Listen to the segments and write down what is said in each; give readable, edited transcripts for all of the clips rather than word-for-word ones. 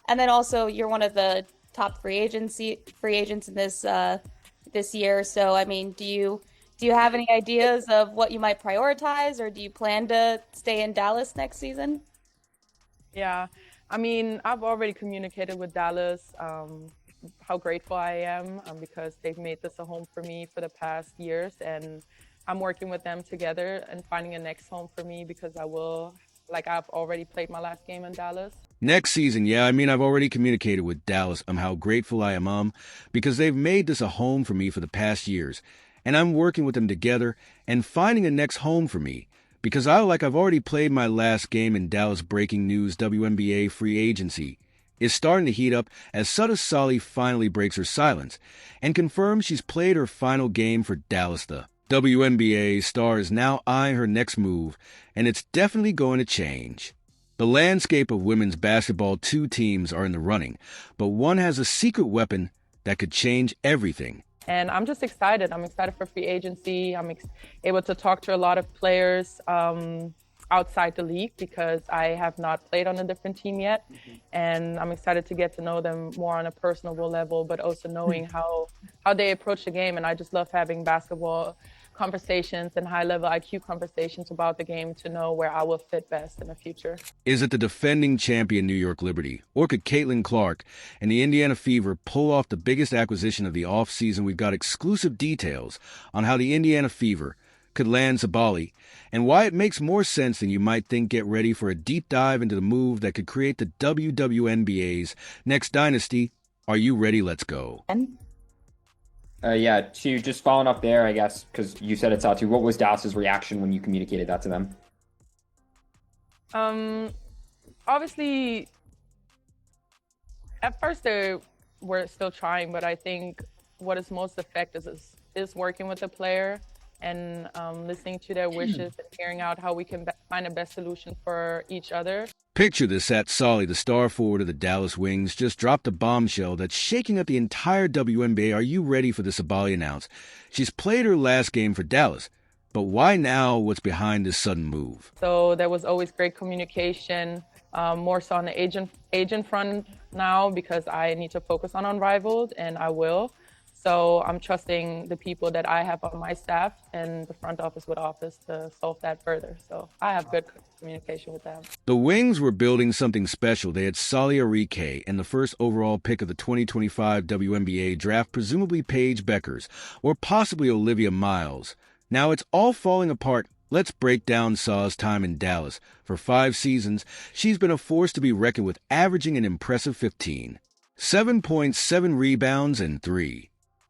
And then also you're one of the top free agents in this year. So I mean, do you have any ideas of what you might prioritize, or do you plan to stay in Dallas next season? Yeah, I mean, I've already communicated with Dallas how grateful I am because they've made this a home for me for the past years, and I'm working with them together and finding a next home for me because I've already played my last game in Dallas. Next season, yeah, I mean, I've already communicated with Dallas how grateful I am, because they've made this a home for me for the past years, and I'm working with them together and finding a next home for me, because I've already played my last game in Dallas. Breaking news: WNBA free agency is starting to heat up as Satou Sabally finally breaks her silence and confirms she's played her final game for Dallas. The WNBA star is now eyeing her next move, and it's definitely going to change. The landscape of women's basketball, two teams are in the running, but one has a secret weapon that could change everything. And I'm just excited. I'm excited for free agency. Able to talk to a lot of players outside the league because I have not played on a different team yet. And I'm excited to get to know them more on a personable level, but also knowing how they approach the game. And I just love having basketball conversations and high-level IQ conversations about the game to know where I will fit best in the future. Is it the defending champion New York Liberty, or could Caitlin Clark and the Indiana Fever pull off the biggest acquisition of the offseason? We've got exclusive details on how the Indiana Fever could land Sabally and why it makes more sense than you might think. Get ready for a deep dive into the move that could create the WNBA's next dynasty. Are you ready? Let's go. Yeah, to just following up there, I guess, because you said it's Satou, what was Dallas's reaction when you communicated that to them? Obviously, at first they were still trying, but I think what is most effective is working with the player and listening to their wishes and hearing out how we can find the best solution for each other. Picture this: Satou Sabally, the star forward of the Dallas Wings, just dropped a bombshell that's shaking up the entire WNBA. Are you ready for the Sabally announce? She's played her last game for Dallas, but why now? What's behind this sudden move? So there was always great communication, more so on the agent front now because I need to focus on Unrivaled, and I will. So I'm trusting the people that I have on my staff and the front office with office to solve that further. So I have good communication with them. The Wings were building something special. They had Sally Arike and the first overall pick of the 2025 WNBA draft, presumably Paige Beckers, or possibly Olivia Miles. Now it's all falling apart. Let's break down Saw's time in Dallas. For 5 seasons, she's been a force to be reckoned with, averaging an impressive 15, 7.7 rebounds, and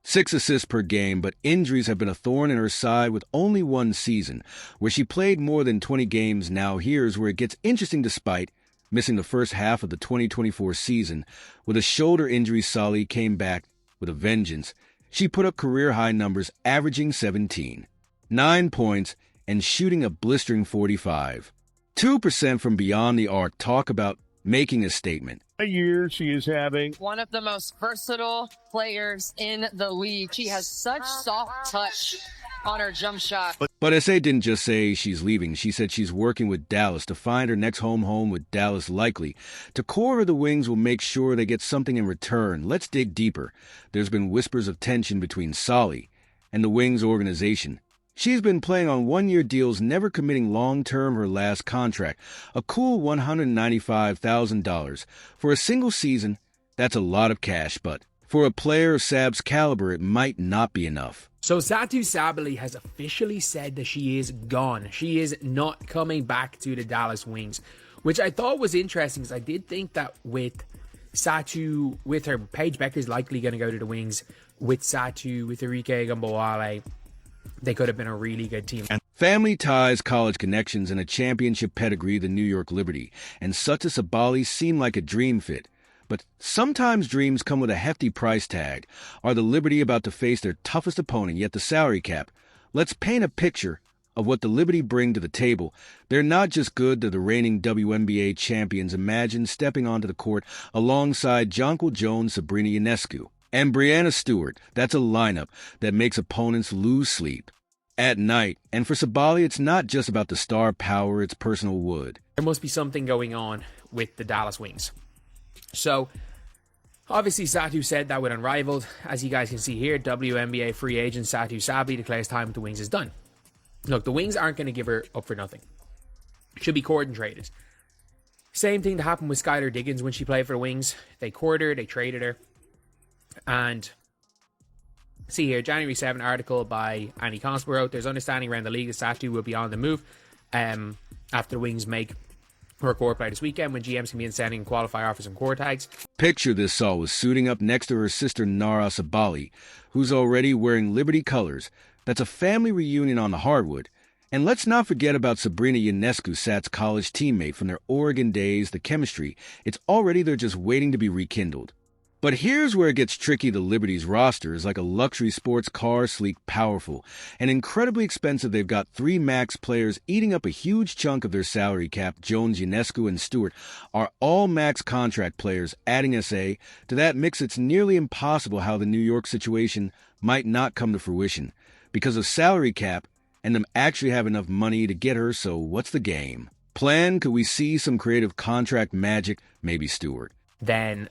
6 assists per game, but injuries have been a thorn in her side with only one season where she played more than 20 games. Now here's where it gets interesting. Despite missing the first half of the 2024 season with a shoulder injury, Sally came back with a vengeance. She put up career-high numbers, averaging 17, 9 points, and shooting a blistering 45.2% from beyond the arc. Talk about making a statement. A year she is having. One of the most versatile players in the league. She has such soft touch on her jump shot. But SA didn't just say she's leaving. She said she's working with Dallas to find her next home with Dallas likely. To core her, the Wings will make sure they get something in return. Let's dig deeper. There's been whispers of tension between Sally and the Wings organization. She's been playing on one-year deals, never committing long-term. Her last contract, a cool $195,000. For a single season, that's a lot of cash, but for a player of Sab's caliber, it might not be enough. So Satou Sabally has officially said that she is gone. She is not coming back to the Dallas Wings, which I thought was interesting because I did think that with Satou, with her, Paige Becker's likely going to go to the Wings. With Satou, with Arike Gumbawale, they could have been a really good team. Family ties, college connections, and a championship pedigree, the New York Liberty and Satou Sabally seem like a dream fit. But sometimes dreams come with a hefty price tag. Are the Liberty about to face their toughest opponent, yet the salary cap? Let's paint a picture of what the Liberty bring to the table. They're not just good, they're the reigning WNBA champions. Imagine stepping onto the court alongside Jonquil Jones, Sabrina Ionescu, and Breanna Stewart. That's a lineup that makes opponents lose sleep at night. And for Sabally, it's not just about the star power, it's personal wood. There must be something going on with the Dallas Wings. So, obviously, Satou said that with Unrivaled. As you guys can see here, WNBA free agent Satou Sabally declares time with the Wings is done. Look, the Wings aren't going to give her up for nothing. Should be courted and traded. Same thing that happened with Skylar Diggins when she played for the Wings. They courted her, they traded her. And see here, January 7 article by Annie Conspiro. There's understanding around the league that Satou will be on the move after the Wings make her court play this weekend when GMs can be sending qualifier offers and court tags. Picture this Saul was suiting up next to her sister Nara Sabally, who's already wearing Liberty colors. That's a family reunion on the hardwood. And let's not forget about Sabrina Ionescu, Sat's college teammate from their Oregon days. The chemistry, it's already there just waiting to be rekindled. But here's where it gets tricky. The Liberty's roster is like a luxury sports car, sleek, powerful, and incredibly expensive. They've got 3 max players eating up a huge chunk of their salary cap. Jones, Ionescu, and Stewart are all max contract players. Adding SA to that mix, it's nearly impossible how the New York situation might not come to fruition because of salary cap and them actually have enough money to get her. So what's the game plan? Could we see some creative contract magic? Maybe Stewart. Then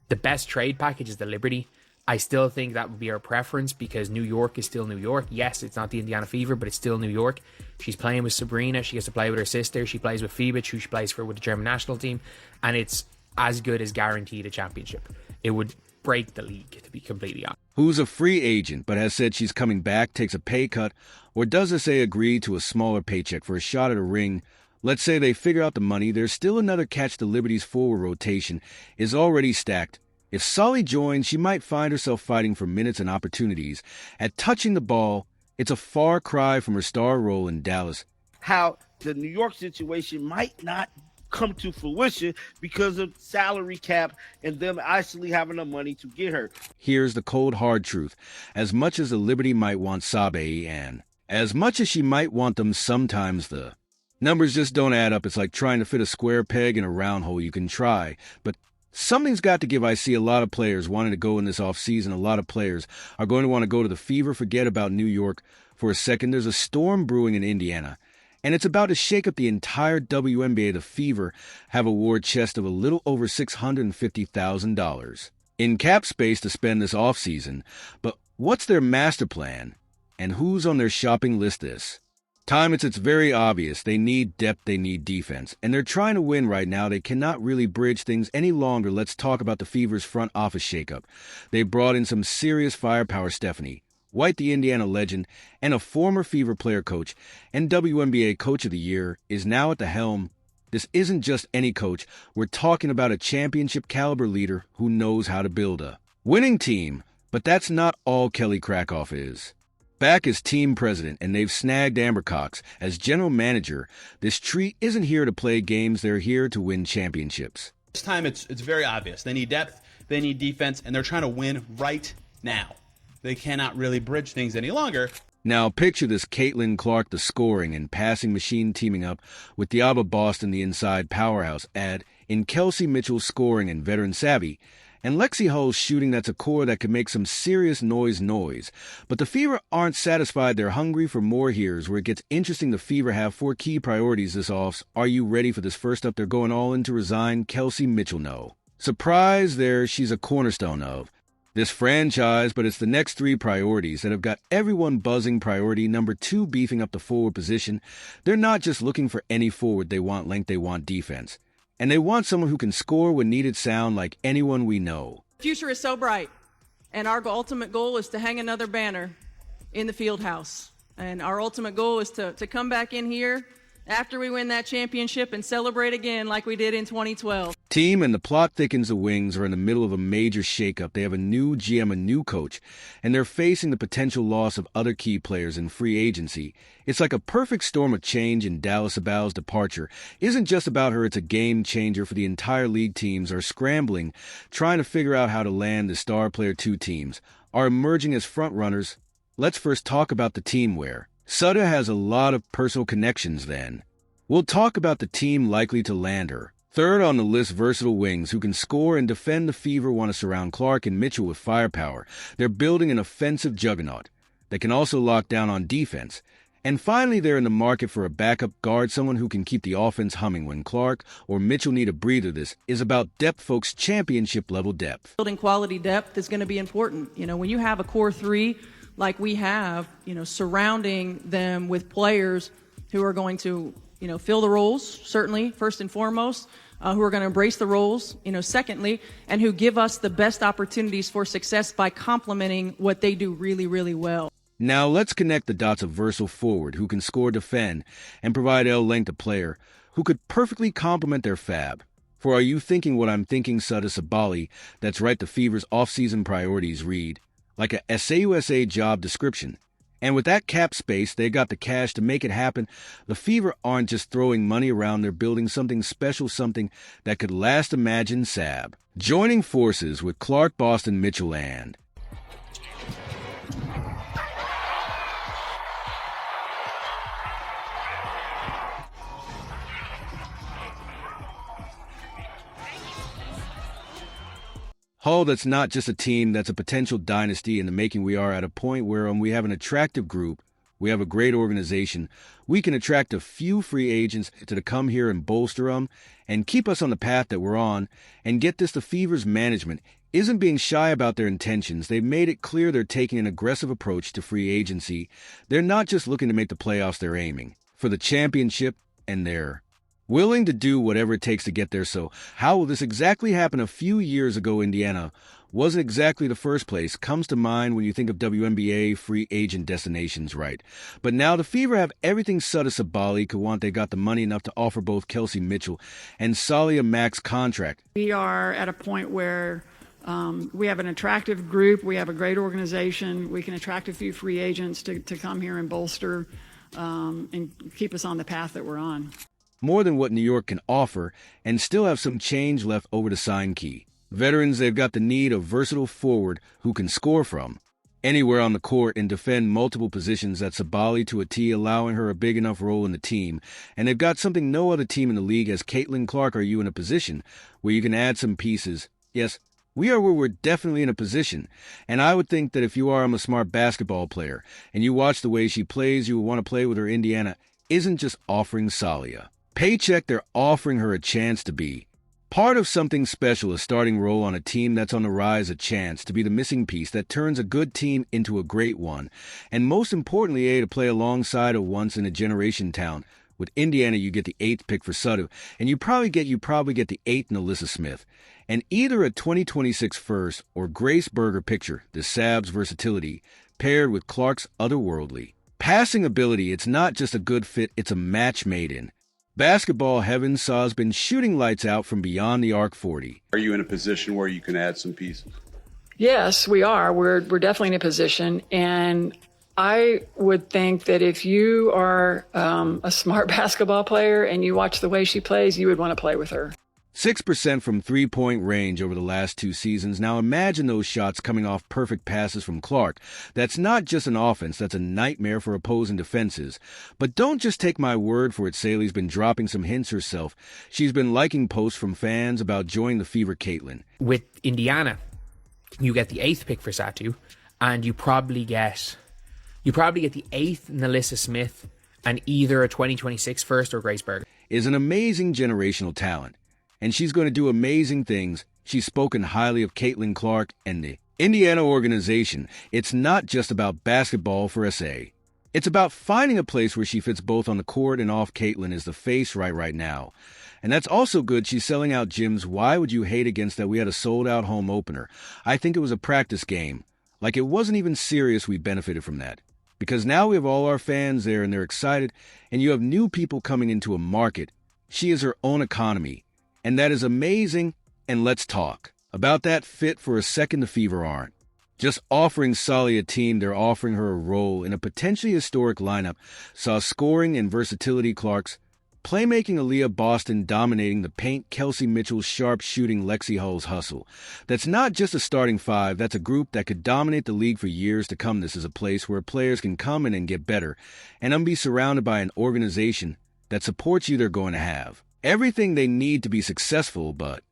the best trade package is the Liberty. I still think that would be our preference because New York is still New York. Yes, it's not the Indiana Fever, but it's still New York. She's playing with Sabrina. She gets to play with her sister. She plays with Fibic, who she plays for with the German national team. And it's as good as guaranteed a championship. It would break the league, to be completely honest. Who's a free agent but has said she's coming back, takes a pay cut, or does SA agree to a smaller paycheck for a shot at a ring? Let's say they figure out the money. There's still another catch. The Liberty's forward rotation is already stacked. If Solly joins, she might find herself fighting for minutes and opportunities. At touching the ball, it's a far cry from her star role in Dallas. How the New York situation might not come to fruition because of salary cap and them actually having the money to get her. Here's the cold, hard truth. As much as the Liberty might want Sabe and as much as she might want them, sometimes the numbers just don't add up. It's like trying to fit a square peg in a round hole. You can try, but something's got to give. I see a lot of players wanting to go in this offseason. A lot of players are going to want to go to the Fever. Forget about New York for a second. There's a storm brewing in Indiana, and it's about to shake up the entire WNBA. The Fever have a war chest of a little over $650,000 in cap space to spend this offseason. But what's their master plan, and who's on their shopping list this time? It's very obvious. They need depth, they need defense, and they're trying to win right now. They cannot really bridge things any longer. Let's talk about the Fever's front office shakeup. They brought in some serious firepower. Stephanie White, the Indiana legend and a former Fever player coach and WNBA Coach of the Year, is now at the helm. This isn't just any coach. We're talking about a championship caliber leader who knows how to build a winning team. But that's not all Kelly Krakoff is. Back as team president, and they've snagged Amber Cox as general manager. This tree isn't here to play games. They're here to win championships. This time it's very obvious. They need depth, they need defense, and they're trying to win right now. They cannot really bridge things any longer. Now picture this: Caitlin Clark, the scoring and passing machine, teaming up with Diaba Boston, the inside powerhouse. Add in Kelsey Mitchell, scoring and veteran savvy, and Lexi Hull's shooting. That's a core that could make some serious noise. But the Fever aren't satisfied. They're hungry for more. Here's where it gets interesting. The Fever have 4 key priorities this offs. Are you ready for this? First up, they're going all in to resign Kelsey Mitchell. No surprise there. She's a cornerstone of this franchise, but it's the next 3 priorities that have got everyone buzzing. Priority number 2, beefing up the forward position. They're not just looking for any forward. They want length, they want defense. And they want someone who can score when needed, sound like anyone we know. The future is so bright, and our ultimate goal is to hang another banner in the field house. And our ultimate goal is to come back in here after we win that championship and celebrate again like we did in 2012. Team and the plot thickens. The Wings are in the middle of a major shakeup. They have a new GM, a new coach, and they're facing the potential loss of other key players in free agency. It's like a perfect storm of change, and Dallas Sabally's departure isn't just about her. It's a game changer for the entire league. Teams are scrambling, trying to figure out how to land the star player. 2 teams are emerging as front runners. Let's first talk about the team where Sutter has a lot of personal connections. Then we'll talk about the team likely to land her. Third on the list, versatile wings who can score and defend. The Fever want to surround Clark and Mitchell with firepower. They're building an offensive juggernaut that can also lock down on defense. And finally, they're in the market for a backup guard, someone who can keep the offense humming when Clark or Mitchell need a breather. This is about depth, folks, championship-level depth. Building quality depth is going to be important. You know, when you have a core three like we have, you know, surrounding them with players who are going to, you know, fill the roles, certainly, first and foremost, who are going to embrace the roles, you know, secondly, and who give us the best opportunities for success by complementing what they do really, really well. Now let's connect the dots of versatile forward who can score, defend, and provide L-length a player who could perfectly complement their fab. For are you thinking what I'm thinking, Satou Sabally? That's right, the Fever's off-season priorities read like a SAUSA job description. And with that cap space, they got the cash to make it happen. The Fever aren't just throwing money around, they're building something special, something that could last. Imagine Sab joining forces with Clark, Boston, Mitchell, and Hull. That's not just a team, that's a potential dynasty in the making. We are at a point where we have an attractive group, we have a great organization, we can attract a few free agents to come here and bolster them and keep us on the path that we're on. And get this, the Fever's management isn't being shy about their intentions. They've made it clear they're taking an aggressive approach to free agency. They're not just looking to make the playoffs, they're aiming for the championship, and they're willing to do whatever it takes to get there. So how will this exactly happen? A few years ago, Indiana wasn't exactly the first place. Comes to mind when you think of WNBA free agent destinations, right? But now the Fever have everything Satou Sabally could want. They got the money enough to offer both Kelsey Mitchell and Sally a max contract. We are at a point where we have an attractive group. We have a great organization. We can attract a few free agents to come here and bolster and keep us on the path that we're on. More than what New York can offer, and still have some change left over to sign key veterans. They've got the need of versatile forward who can score from anywhere on the court and defend multiple positions. That's Sabally to a T, allowing her a big enough role in the team. And they've got something no other team in the league has. Caitlin Clark, are you in a position where you can add some pieces? Yes, we are where we're definitely in a position. And I would think that if you are a smart basketball player and you watch the way she plays, you would want to play with her. Indiana isn't just offering Salia paycheck, they're offering her a chance to be part of something special, a starting role on a team that's on the rise, a chance to be the missing piece that turns a good team into a great one, and most importantly, to play alongside a once-in-a-generation talent. With Indiana, you get the 8th pick for Satou, and you probably get the 8th in Alyssa Smith, and either a 2026 first or Grace Berger picture, the Sab's versatility, paired with Clark's otherworldly passing ability. It's not just a good fit, it's a match made in basketball heaven. Saw's been shooting lights out from beyond the arc 40. Are you in a position where you can add some pieces? Yes, we are. We're definitely in a position, and I would think that if you are a smart basketball player and you watch the way she plays, you would want to play with her. 6% from three-point range over the last 2 seasons. Now imagine those shots coming off perfect passes from Clark. That's not just an offense, that's a nightmare for opposing defenses. But don't just take my word for it. Sally's been dropping some hints herself. She's been liking posts from fans about joining the Fever. Caitlin. With Indiana, you get the 8th pick for Satou, and you probably get the 8th in Alyssa Smith and either a 2026 first or Grace Berger. Is an amazing generational talent, and she's going to do amazing things. She's spoken highly of Caitlin Clark and the Indiana organization. It's not just about basketball for SA. It's about finding a place where she fits both on the court and off. Caitlin is the face right now. And that's also good. She's selling out gyms. Why would you hate against that? We had a sold-out home opener. I think it was a practice game. Like, it wasn't even serious. We benefited from that. Because now we have all our fans there, and they're excited, and you have new people coming into a market. She is her own economy, and that is amazing. And let's talk about that fit for a second. The Fever aren't just offering Sally a team, they're offering her a role in a potentially historic lineup. Saw scoring and versatility Clark's playmaking, Aaliyah Boston dominating the paint, Kelsey Mitchell's sharp shooting, Lexi Hull's hustle. That's not just a starting 5, that's a group that could dominate the league for years to come. This is a place where players can come in and get better, and be surrounded by an organization that supports you. They're going to have everything they need to be successful. But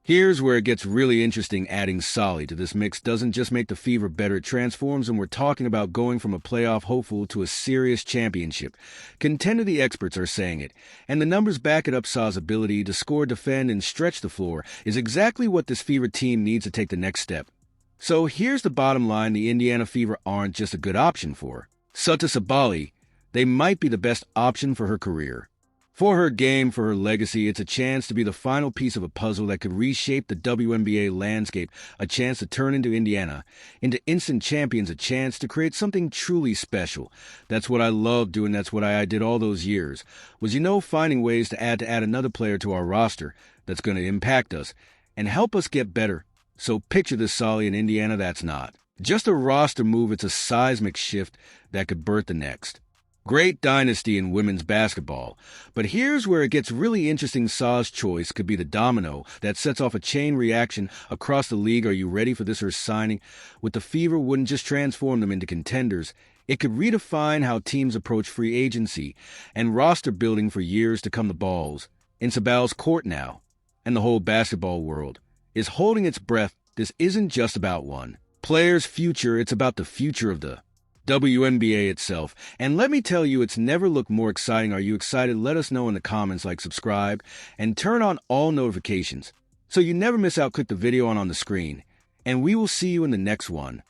Here's where it gets really interesting. Adding Sabally to this mix doesn't just make the Fever better, it transforms them. We're talking about going from a playoff hopeful to a serious championship contender. The experts are saying it, and the numbers back it up. Sa's ability to score, defend, and stretch the floor is exactly what this Fever team needs to take the next step. So here's the bottom line. The Indiana Fever aren't just a good option for her. Satou Sabally, they might be the best option for her career. For her game, for her legacy, it's a chance to be the final piece of a puzzle that could reshape the WNBA landscape, a chance to turn into Indiana into instant champions, a chance to create something truly special. That's what I love doing. That's what I did all those years, was, finding ways to add another player to our roster that's going to impact us and help us get better. So picture this Sabally in Indiana. That's not just a roster move. It's a seismic shift that could birth the next great dynasty in women's basketball. But here's where it gets really interesting. Sa's choice could be the domino that sets off a chain reaction across the league. Are you ready for this? Her signing with the Fever wouldn't just transform them into contenders. It could redefine how teams approach free agency and roster building for years to come. The ball's in Sabale's court now, and the whole basketball world is holding its breath. This isn't just about one player's future. It's about the future of the WNBA itself. And let me tell you, it's never looked more exciting. Are you excited? Let us know in the comments. Like, subscribe, and turn on all notifications so you never miss out. Click the video on the screen, and we will see you in the next one.